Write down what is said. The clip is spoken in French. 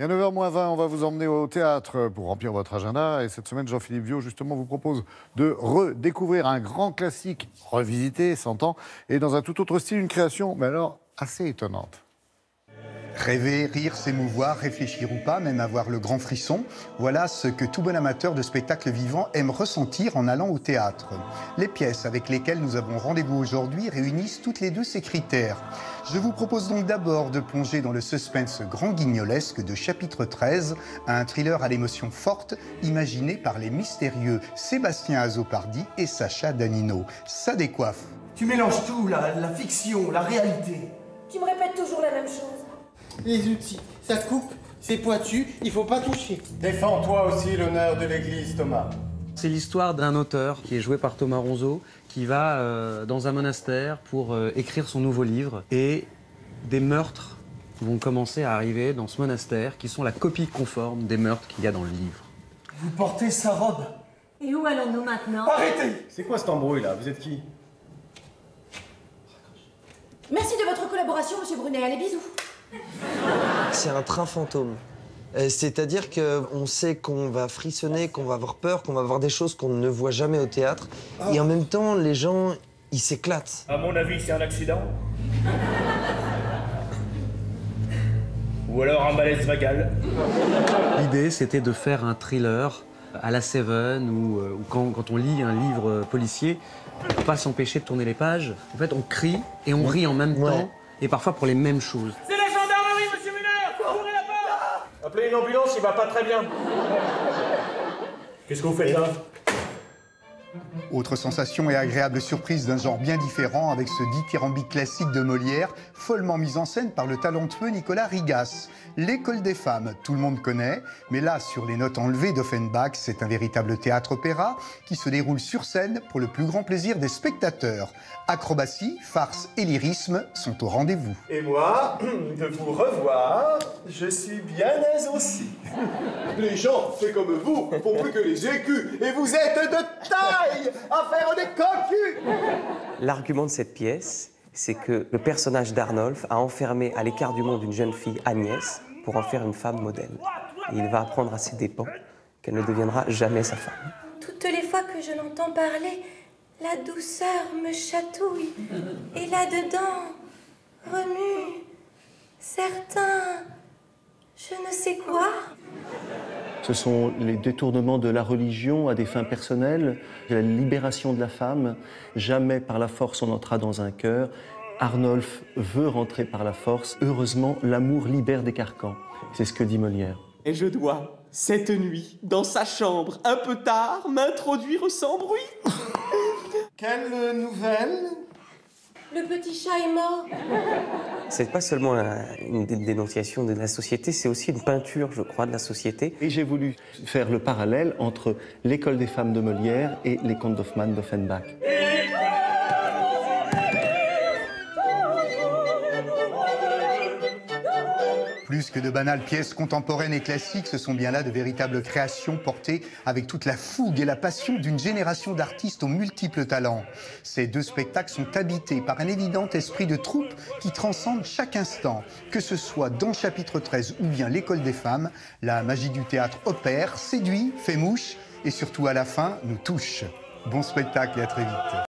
Et à 9h-20, on va vous emmener au théâtre pour remplir votre agenda. Et cette semaine, Jean-Philippe Viau, justement, vous propose de redécouvrir un grand classique, revisité, 100 ans, et dans un tout autre style, une création, mais alors, assez étonnante. Rêver, rire, s'émouvoir, réfléchir ou pas, même avoir le grand frisson, voilà ce que tout bon amateur de spectacle vivant aime ressentir en allant au théâtre. Les pièces avec lesquelles nous avons rendez-vous aujourd'hui réunissent toutes les deux ces critères. Je vous propose donc d'abord de plonger dans le suspense grand guignolesque de chapitre 13, un thriller à l'émotion forte, imaginé par les mystérieux Sébastien Azzopardi et Sacha Danino. Ça décoiffe. Tu mélanges tout, la fiction, la réalité. Tu me répètes toujours la même chose. Les outils, ça coupe, c'est pointu, il faut pas toucher. Défends-toi aussi l'honneur de l'église, Thomas. C'est l'histoire d'un auteur qui est joué par Thomas Ronzeau, qui va dans un monastère pour écrire son nouveau livre. Et des meurtres vont commencer à arriver dans ce monastère, qui sont la copie conforme des meurtres qu'il y a dans le livre. Vous portez sa robe. Et où allons-nous maintenant? Arrêtez! C'est quoi cette embrouille là? Vous êtes qui? Merci de votre collaboration, monsieur Brunet. Allez, bisous. C'est un train fantôme. C'est-à-dire qu'on sait qu'on va frissonner, qu'on va avoir peur, qu'on va voir des choses qu'on ne voit jamais au théâtre. Et en même temps, les gens, ils s'éclatent. À mon avis, c'est un accident. Ou alors un malaise vagal. L'idée, c'était de faire un thriller à la Seven, ou quand on lit un livre policier, on ne peut pas s'empêcher de tourner les pages. En fait, on crie et on rit en même temps, et parfois pour les mêmes choses. C'est la gendarmerie, monsieur Muller! Ouvrez la porte! Appelez une ambulance, il va pas très bien. Qu'est-ce que vous faites là? Autre sensation et agréable surprise d'un genre bien différent avec ce dithyrambique classique de Molière, follement mis en scène par le talentueux Nicolas Rigas. L'école des femmes, tout le monde connaît, mais là, sur les notes enlevées d'Offenbach, c'est un véritable théâtre-opéra qui se déroule sur scène pour le plus grand plaisir des spectateurs. Acrobatie, farce et lyrisme sont au rendez-vous. Et moi, de vous revoir, je suis bien aise aussi. Les gens, fait comme vous, font plus que les écus, et vous êtes de taille à faire des cocus. L'argument de cette pièce, c'est que le personnage d'Arnolphe a enfermé à l'écart du monde une jeune fille, Agnès, pour en faire une femme modèle. Et il va apprendre à ses dépens qu'elle ne deviendra jamais sa femme. Toutes les fois que je l'entends parler, la douceur me chatouille. Et là-dedans, remue certains, je ne sais quoi. Ce sont les détournements de la religion à des fins personnelles, la libération de la femme. Jamais par la force on entrera dans un cœur. Arnolphe veut rentrer par la force. Heureusement, l'amour libère des carcans. C'est ce que dit Molière. Et je dois, cette nuit, dans sa chambre, un peu tard, m'introduire sans bruit. Quelle nouvelle? Le petit chat est mort. C'est pas seulement une dénonciation de la société, c'est aussi une peinture, je crois, de la société. Et j'ai voulu faire le parallèle entre l'école des femmes de Molière et les contes d'Hoffmann d'Offenbach. Plus que de banales pièces contemporaines et classiques, ce sont bien là de véritables créations portées avec toute la fougue et la passion d'une génération d'artistes aux multiples talents. Ces deux spectacles sont habités par un évident esprit de troupe qui transcende chaque instant. Que ce soit dans Chapitre 13 ou bien L'école des femmes, la magie du théâtre opère, séduit, fait mouche et surtout à la fin nous touche. Bon spectacle et à très vite.